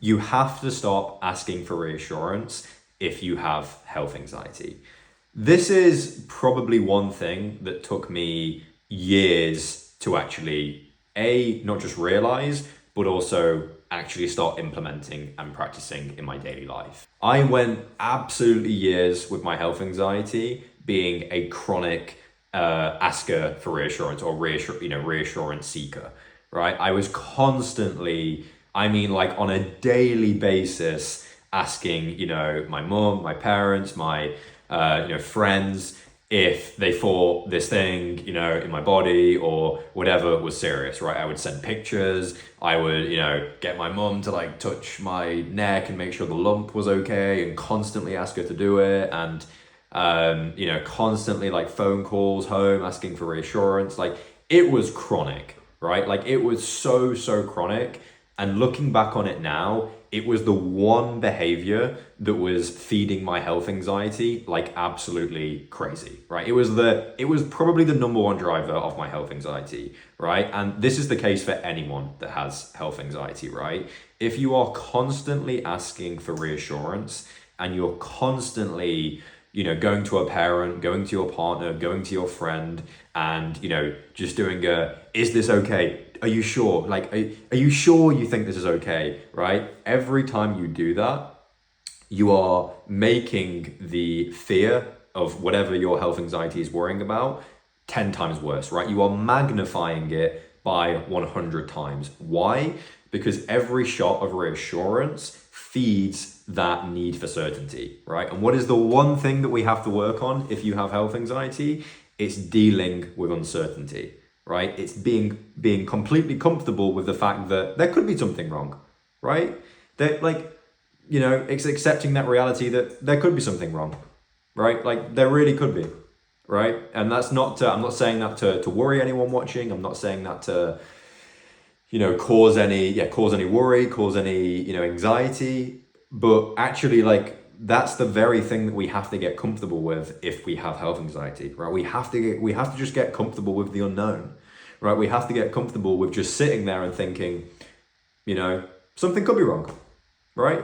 you have to stop asking for reassurance if you have health anxiety. This is probably one thing that took me years to actually, not just realize, but also actually start implementing and practicing in my daily life. I went absolutely years with my health anxiety being a chronic asker for reassurance or reassurance seeker, right? I was constantly, like on a daily basis, asking, my mom, my parents, my friends, if they thought this thing, in my body or whatever was serious, right? I would send pictures. I would, get my mom to like touch my neck and make sure the lump was okay and constantly ask her to do it. And, constantly like phone calls home asking for reassurance. Like it was chronic, right? Like it was so chronic. And looking back on it now, it was the one behavior that was feeding my health anxiety like absolutely crazy, right? It was probably the number one driver of my health anxiety, right? And this is the case for anyone that has health anxiety, right? If you are constantly asking for reassurance and you're constantly, going to a parent, going to your partner, going to your friend, and, just doing is this okay? Are you sure? Like, are you sure you think this is okay, right? Every time you do that, you are making the fear of whatever your health anxiety is worrying about 10 times worse, right? You are magnifying it by 100 times. Why? Because every shot of reassurance feeds that need for certainty, right? And what is the one thing that we have to work on if you have health anxiety? It's dealing with uncertainty, right? It's being completely comfortable with the fact that there could be something wrong, right? That it's accepting that reality that there could be something wrong, right? Like there really could be, right? And that's not I'm not saying that to worry anyone watching. I'm not saying that to, cause any worry, cause any, anxiety, but actually like that's the very thing that we have to get comfortable with if we have health anxiety, right? We have to just get comfortable with the unknown, right? We have to get comfortable with just sitting there and thinking, something could be wrong, right?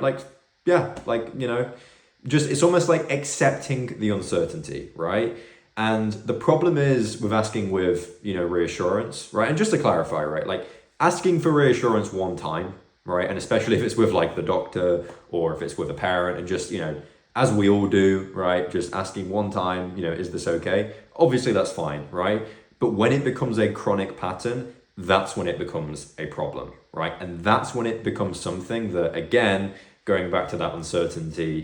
Just it's almost like accepting the uncertainty, right? And the problem is with asking with, reassurance, right? And just to clarify, right? Like asking for reassurance one time, right? And especially if it's with like the doctor or if it's with a parent and just, as we all do, right? Just asking one time, is this okay? Obviously that's fine, right? But when it becomes a chronic pattern, that's when it becomes a problem, right? And that's when it becomes something that, again, going back to that uncertainty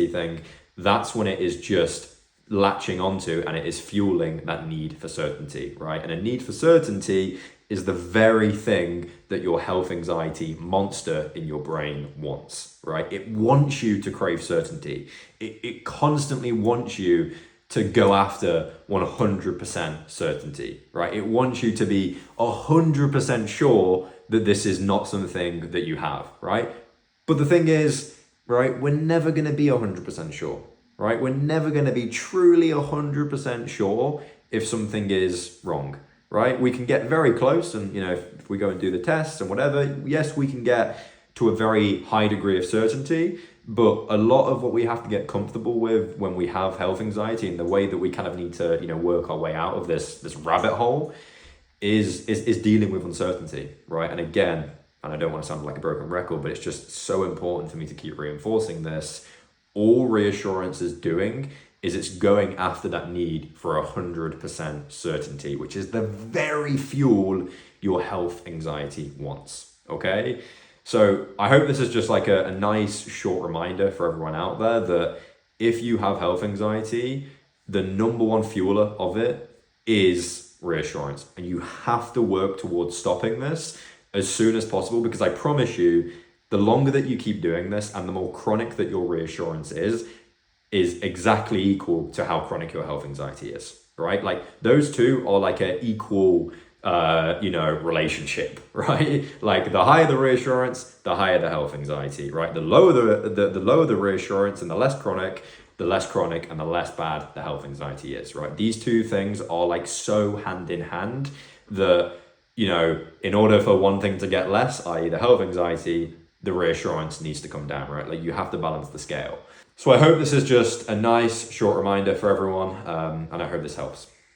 thing, that's when it is just latching onto and it is fueling that need for certainty, right? And a need for certainty is the very thing that your health anxiety monster in your brain wants, right? It wants you to crave certainty. It constantly wants you to go after 100% certainty, right? It wants you to be 100% sure that this is not something that you have, right? But the thing is, right, we're never going to be 100% sure, right? We're never going to be truly 100% sure if something is wrong, right? We can get very close and, if we go and do the tests and whatever, yes, we can get to a very high degree of certainty, but a lot of what we have to get comfortable with when we have health anxiety and the way that we kind of need to, work our way out of this rabbit hole is dealing with uncertainty, right? And again, and I don't want to sound like a broken record, but it's just so important for me to keep reinforcing this. All reassurance is doing is it's going after that need for 100% certainty, which is the very fuel your health anxiety wants, okay? So I hope this is just like a nice short reminder for everyone out there that if you have health anxiety, the number one fueler of it is reassurance. And you have to work towards stopping this as soon as possible, because I promise you, the longer that you keep doing this and the more chronic that your reassurance is exactly equal to how chronic your health anxiety is, right? Like those two are like an equal relationship, right? Like the higher the reassurance, the higher the health anxiety, right? The lower the lower the reassurance and the less chronic and the less bad the health anxiety is, right? These two things are like so hand in hand that, in order for one thing to get less, i.e. the health anxiety, the reassurance needs to come down, right? Like you have to balance the scale. So I hope this is just a nice short reminder for everyone, and I hope this helps.